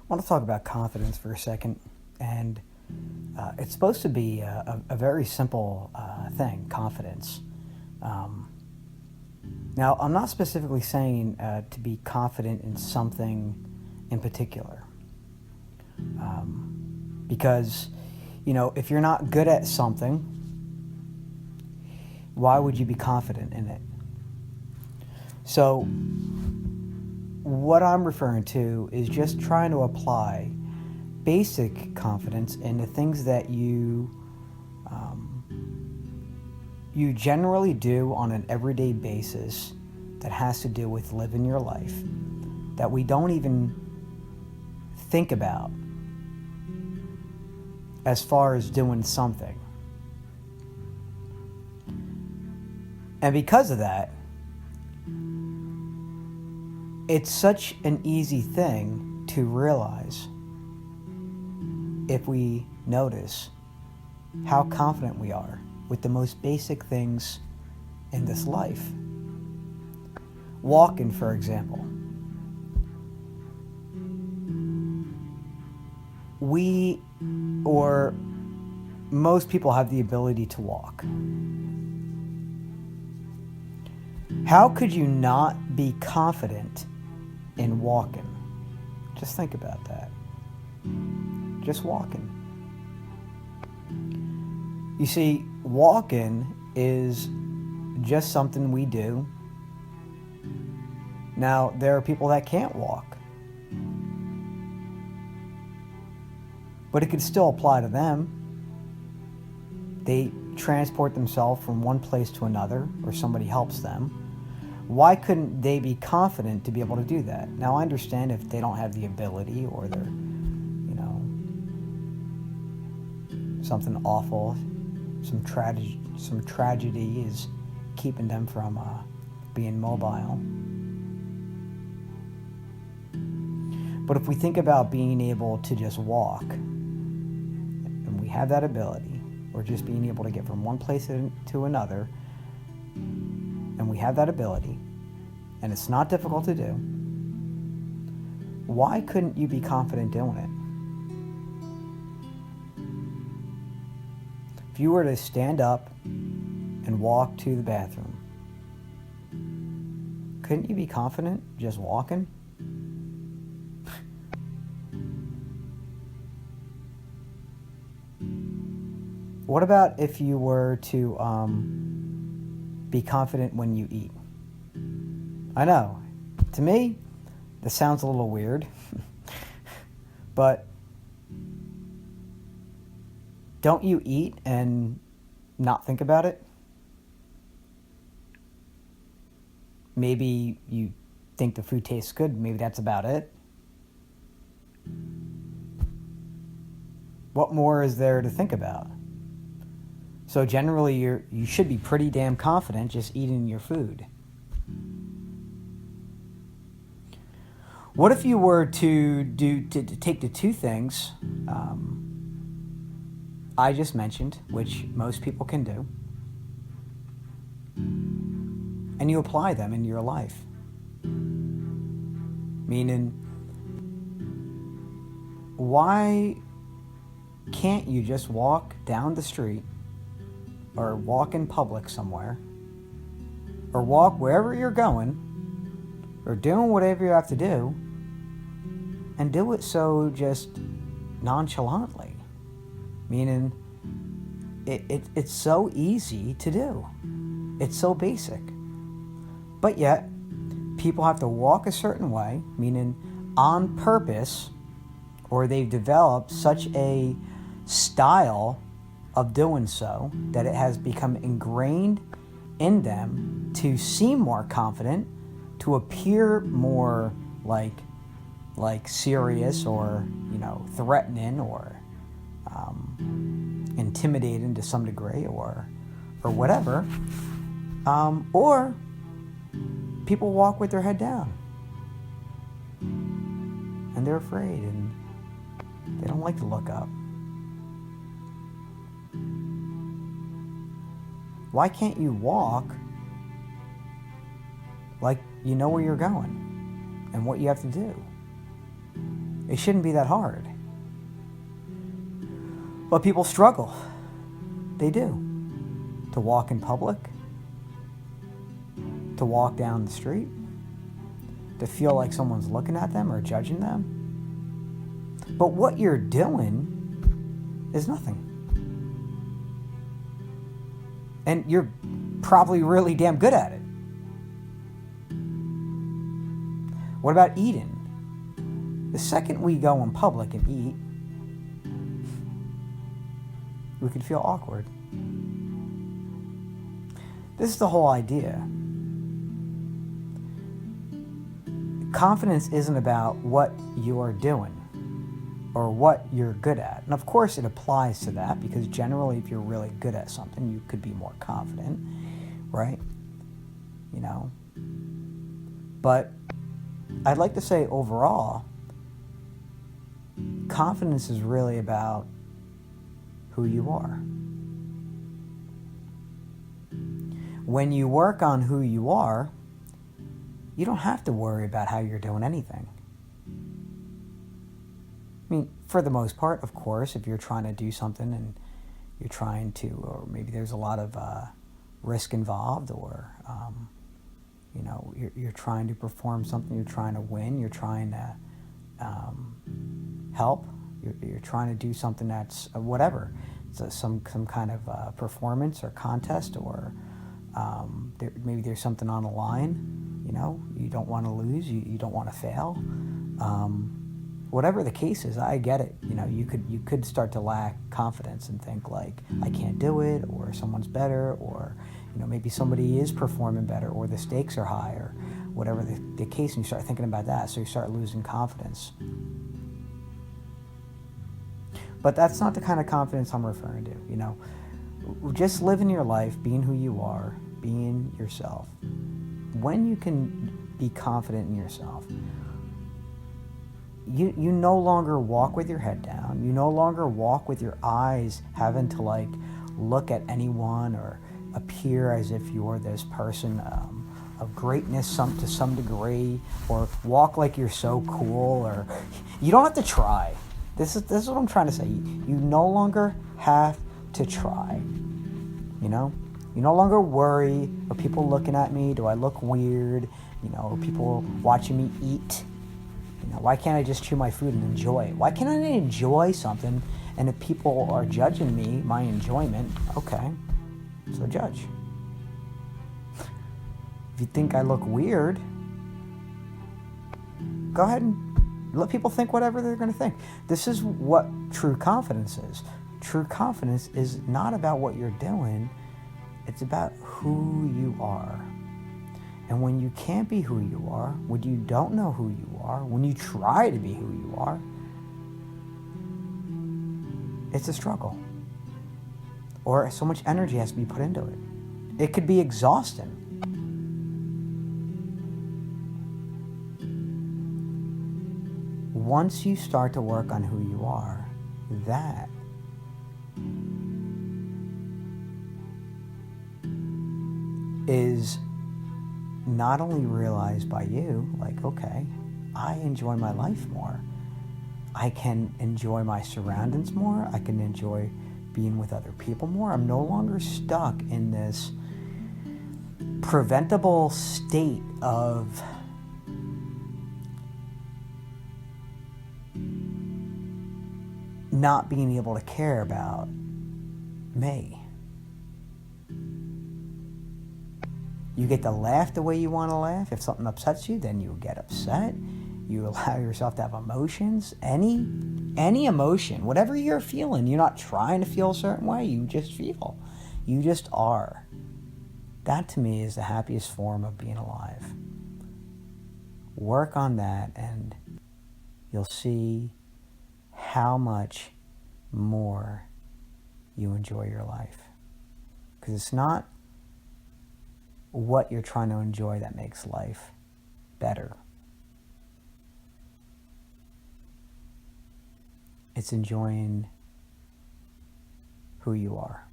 want to talk about confidence for a second, and it's supposed to be a very simple thing, confidence. Um, Now, I'm not specifically saying to be confident in something in particular, because, if you're not good at something, why would you be confident in it? So, what I'm referring to is just trying to apply basic confidence in the things that you generally do on an everyday basis that has to do with living your life, that we don't even think about as far as doing something. And because of that, it's such an easy thing to realize if we notice how confident we are with the most basic things in this life. Walking, for example. We, or most people, have the ability to walk. How could you not be confident in walking? Just think about that. Just walking. You see, walking is just something we do. Now, there are people that can't walk, but it could still apply to them. They transport themselves from one place to another, or somebody helps them. Why couldn't they be confident to be able to do that? Now, I understand if they don't have the ability, or they're, something awful, some tragedy is keeping them from being mobile. But if we think about being able to just walk, and we have that ability, or just being able to get from one place to another, and we have that ability, and it's not difficult to do, why couldn't you be confident doing it? If you were to stand up and walk to the bathroom, couldn't you be confident just walking? What about if you were to be confident when you eat? I know, to me, this sounds a little weird, but don't you eat and not think about it? Maybe you think the food tastes good, maybe that's about it. What more is there to think about? So generally, you should be pretty damn confident just eating your food. What if you were to take the two things I just mentioned, which most people can do, and you apply them in your life? Meaning, why can't you just walk down the street, or walk in public somewhere, or walk wherever you're going, or doing whatever you have to do, and do it so just nonchalantly? Meaning, it's so easy to do. It's so basic. But yet, people have to walk a certain way, meaning on purpose, or they've developed such a style of doing so that it has become ingrained in them to seem more confident, to appear more like serious, or threatening, or intimidating to some degree, or whatever, or people walk with their head down and they're afraid and they don't like to look up. Why can't you walk like you know where you're going and what you have to do? It shouldn't be that hard. But people struggle. They do. To walk in public, to walk down the street, to feel like someone's looking at them or judging them. But what you're doing is nothing. And you're probably really damn good at it. What about eating? The second we go in public and eat, we could feel awkward. This is the whole idea. Confidence isn't about what you're doing or what you're good at. And of course it applies to that, because generally if you're really good at something, you could be more confident, right? You know? But I'd like to say overall, confidence is really about who you are. When you work on who you are, you don't have to worry about how you're doing anything. I mean, for the most part, of course, if you're trying to do something and you're trying to, or maybe there's a lot of risk involved, or you know, you're trying to perform something, you're trying to win, you're trying to help, you're trying to do something that's whatever. It's some kind of performance or contest, or maybe there's something on the line. You know, you don't want to lose, you don't want to fail. Whatever the case is, I get it. You know, you could start to lack confidence and think like, I can't do it, or someone's better, or you know, maybe somebody is performing better, or the stakes are high, or whatever the case, and you start thinking about that, so you start losing confidence. But that's not the kind of confidence I'm referring to. You know, just living your life, being who you are, being yourself. When you can be confident in yourself, you no longer walk with your head down. You no longer walk with your eyes having to like look at anyone or appear as if you're this person of greatness to some degree, or walk like you're so cool, or you don't have to try. This is what I'm trying to say. You no longer have to try. You know? You no longer worry, are people looking at me? Do I look weird? You know, are people watching me eat? You know, why can't I just chew my food and enjoy it? Why can't I enjoy something, and if people are judging me, my enjoyment, okay, so judge. If you think I look weird, go ahead and let people think whatever they're going to think. This is what true confidence is. True confidence is not about what you're doing. It's about who you are. And when you can't be who you are, when you don't know who you are, when you try to be who you are, it's a struggle. Or so much energy has to be put into it. It could be exhausting. Once you start to work on who you are, that is not only realized by you, like, okay, I enjoy my life more. I can enjoy my surroundings more. I can enjoy being with other people more. I'm no longer stuck in this preventable state of not being able to care about me. You get to laugh the way you want to laugh. If something upsets you, then you get upset. You allow yourself to have emotions. Any emotion, whatever you're feeling, you're not trying to feel a certain way. You just feel. You just are. That to me is the happiest form of being alive. Work on that and you'll see how much more you enjoy your life. Because it's not what you're trying to enjoy that makes life better. It's enjoying who you are.